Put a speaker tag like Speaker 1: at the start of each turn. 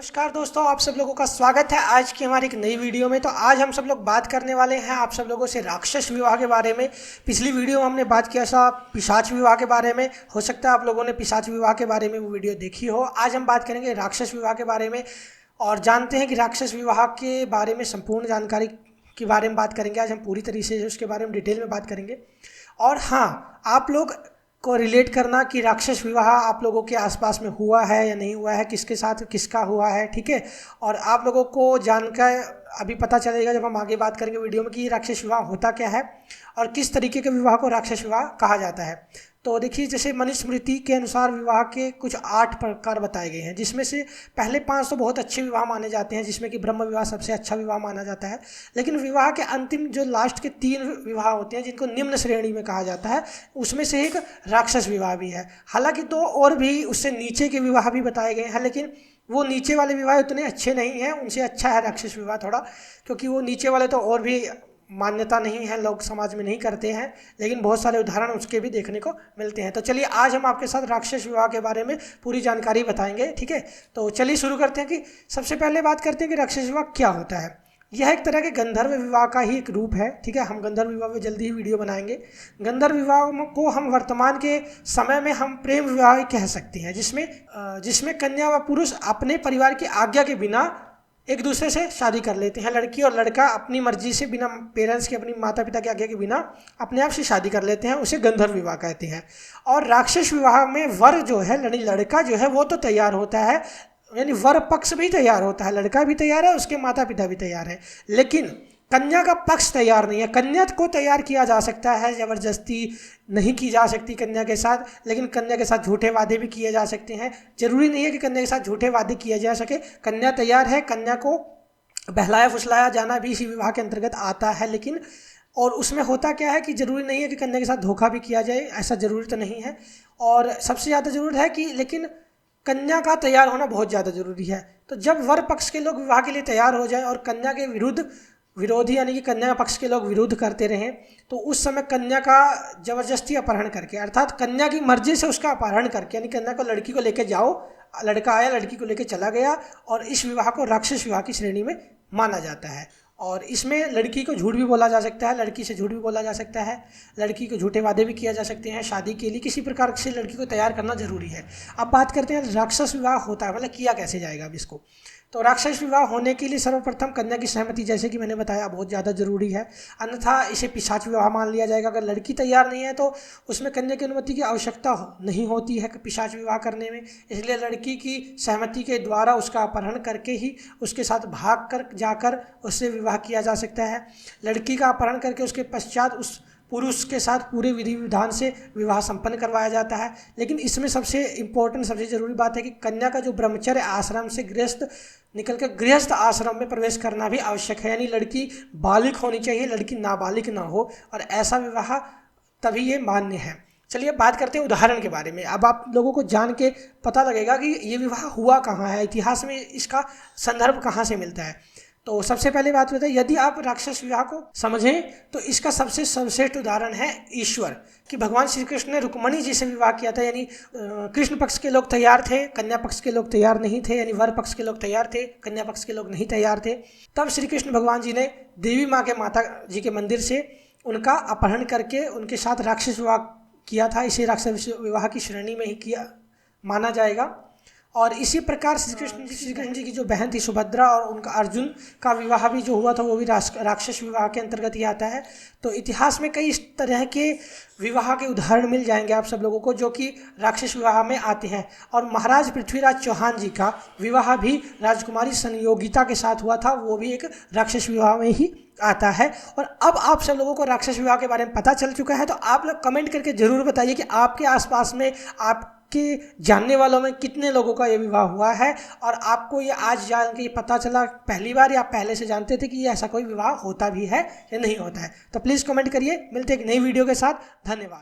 Speaker 1: नमस्कार दोस्तों, आप सब लोगों का स्वागत है आज की हमारी एक नई वीडियो में। तो आज हम सब लोग बात करने वाले हैं आप सब लोगों से राक्षस विवाह के बारे में। पिछली वीडियो में हमने बात किया था पिशाच विवाह के बारे में। हो सकता है आप लोगों ने पिशाच विवाह के बारे में वो वीडियो देखी हो। आज हम बात करेंगे राक्षस विवाह के बारे में और जानते हैं कि राक्षस विवाह के बारे में संपूर्ण जानकारी के बारे में बात करेंगे। आज हम पूरी तरीके से उसके बारे में डिटेल में बात करेंगे। और हाँ, आप लोग को रिलेट करना कि राक्षस विवाह आप लोगों के आसपास में हुआ है या नहीं हुआ है, किसके साथ किसका हुआ है, ठीक है। और आप लोगों को जानकर अभी पता चलेगा जब हम आगे बात करेंगे वीडियो में कि राक्षस विवाह होता क्या है और किस तरीके के विवाह को राक्षस विवाह कहा जाता है। तो देखिए, जैसे मनुस्मृति के अनुसार विवाह के कुछ 8 प्रकार बताए गए हैं, जिसमें से पहले 5 तो बहुत अच्छे विवाह माने जाते हैं, जिसमें कि ब्रह्म विवाह सबसे अच्छा विवाह माना जाता है। लेकिन विवाह के अंतिम जो लास्ट के 3 विवाह होते हैं जिनको निम्न श्रेणी में कहा जाता है, उसमें से एक राक्षस विवाह भी है। हालांकि 2 और भी उससे नीचे के विवाह भी बताए गए हैं, लेकिन वो नीचे वाले विवाह उतने अच्छे नहीं हैं। उनसे अच्छा है राक्षस विवाह थोड़ा, क्योंकि वो नीचे वाले तो और भी मान्यता नहीं है, लोग समाज में नहीं करते हैं, लेकिन बहुत सारे उदाहरण उसके भी देखने को मिलते हैं। तो चलिए, आज हम आपके साथ राक्षस विवाह के बारे में पूरी जानकारी बताएंगे, ठीक है। तो चलिए शुरू करते हैं कि सबसे पहले बात करते हैं कि राक्षस विवाह क्या होता है। यह एक तरह के गंधर्व विवाह का ही एक रूप है, ठीक है। हम गंधर्व विवाह में जल्दी ही वीडियो बनाएंगे। गंधर्व विवाह को हम वर्तमान के समय में हम प्रेम विवाह कह सकते हैं, जिसमें कन्या व पुरुष अपने परिवार की आज्ञा के बिना एक दूसरे से शादी कर लेते हैं। लड़की और लड़का अपनी मर्जी से, बिना पेरेंट्स के, अपनी माता पिता के आज्ञा के बिना अपने आप से शादी कर लेते हैं। उसे गंधर्व विवाह कहते हैं। और राक्षस विवाह में वर जो है, यानी लड़का जो है, वो तो तैयार होता है, यानी वर पक्ष भी तैयार होता है, लड़का भी तैयार है, उसके माता पिता भी तैयार है, लेकिन कन्या का पक्ष तैयार नहीं है। कन्या को तैयार किया जा सकता है, जबरदस्ती नहीं की जा सकती कन्या के साथ, लेकिन कन्या के साथ झूठे वादे भी किए जा सकते हैं। जरूरी नहीं है कि कन्या के साथ झूठे वादे किए जा सके। कन्या तैयार है, कन्या को बहलाया फुसलाया जाना भी इसी विवाह के अंतर्गत आता है। लेकिन और उसमें होता क्या है कि जरूरी नहीं है कि कन्या के साथ धोखा भी किया जाए, ऐसा जरूरी तो नहीं है। और सबसे ज़्यादा जरूरत है कि लेकिन कन्या का तैयार होना बहुत ज़्यादा जरूरी है। तो जब वर पक्ष के लोग विवाह के लिए तैयार हो जाए और कन्या के विरोधी यानी कि कन्या पक्ष के लोग विरोध करते रहें, तो उस समय कन्या का जबरदस्ती अपहरण करके, अर्थात कन्या की मर्जी से उसका अपहरण करके, यानी कन्या को लड़की को लेके जाओ, लड़का आया लड़की को लेके चला गया, और इस विवाह को राक्षस विवाह की श्रेणी में माना जाता है। और इसमें लड़की को झूठ भी बोला जा सकता है, लड़की से झूठ भी बोला जा सकता है, लड़की को झूठे वादे भी किया जा सकते हैं। शादी के लिए किसी प्रकार से लड़की को तैयार करना जरूरी है। अब बात करते हैं राक्षस विवाह होता है, मतलब किया कैसे जाएगा अब इसको। तो राक्षस विवाह होने के लिए सर्वप्रथम कन्या की सहमति, जैसे कि मैंने बताया, बहुत ज़्यादा जरूरी है, अन्यथा इसे पिशाच विवाह मान लिया जाएगा। अगर लड़की तैयार नहीं है तो उसमें कन्या की अनुमति की आवश्यकता नहीं होती है पिशाच विवाह करने में। इसलिए लड़की की सहमति के द्वारा उसका अपहरण करके ही उसके साथ भाग कर जाकर उससे विवाह किया जा सकता है। लड़की का अपहरण करके उसके पश्चात उस पुरुष के साथ पूरे विधि विधान से विवाह संपन्न करवाया जाता है। लेकिन इसमें सबसे इम्पोर्टेंट, सबसे ज़रूरी बात है कि कन्या का जो ब्रह्मचर्य आश्रम से गृहस्थ निकलकर गृहस्थ आश्रम में प्रवेश करना भी आवश्यक है। यानी लड़की बालिग होनी चाहिए, लड़की नाबालिग ना हो, और ऐसा विवाह तभी ये मान्य है। चलिए बात करते हैं उदाहरण के बारे में। अब आप लोगों को जान के पता लगेगा कि ये विवाह हुआ कहाँ है, इतिहास में इसका संदर्भ कहाँ से मिलता है। तो सबसे पहले बात होता है, यदि आप राक्षस विवाह को समझें तो इसका सबसे सर्वश्रेष्ठ उदाहरण है ईश्वर, कि भगवान श्री कृष्ण ने रुक्मणी जी से विवाह किया था। यानी कृष्ण पक्ष के लोग तैयार थे, कन्या पक्ष के लोग तैयार नहीं थे, यानी वर पक्ष के लोग तैयार थे, कन्या पक्ष के लोग नहीं तैयार थे। तब श्री कृष्ण भगवान जी ने देवी माँ के माता जी के मंदिर से उनका अपहरण करके उनके साथ राक्षस विवाह किया था। इसे राक्षस विवाह की श्रेणी में ही किया माना जाएगा। और इसी प्रकार श्री कृष्ण जी की जो बहन थी सुभद्रा और उनका अर्जुन का विवाह भी जो हुआ था वो भी राक्षस विवाह के अंतर्गत ही आता है। तो इतिहास में कई इस तरह के विवाह के उदाहरण मिल जाएंगे आप सब लोगों को जो कि राक्षस विवाह में आते हैं। और महाराज पृथ्वीराज चौहान जी का विवाह भी राजकुमारी संयोगिता के साथ हुआ था, वो भी एक राक्षस विवाह में ही आता है। और अब आप सब लोगों को राक्षस विवाह के बारे में पता चल चुका है, तो आप लोग कमेंट करके ज़रूर बताइए कि आपके आसपास में आपके जानने वालों में कितने लोगों का ये विवाह हुआ है, और आपको ये आज जान के पता चला पहली बार, या पहले से जानते थे कि ये ऐसा कोई विवाह होता भी है या नहीं होता है। तो प्लीज़ कमेंट करिए। मिलते हैं एक नई वीडियो के साथ। धन्यवाद।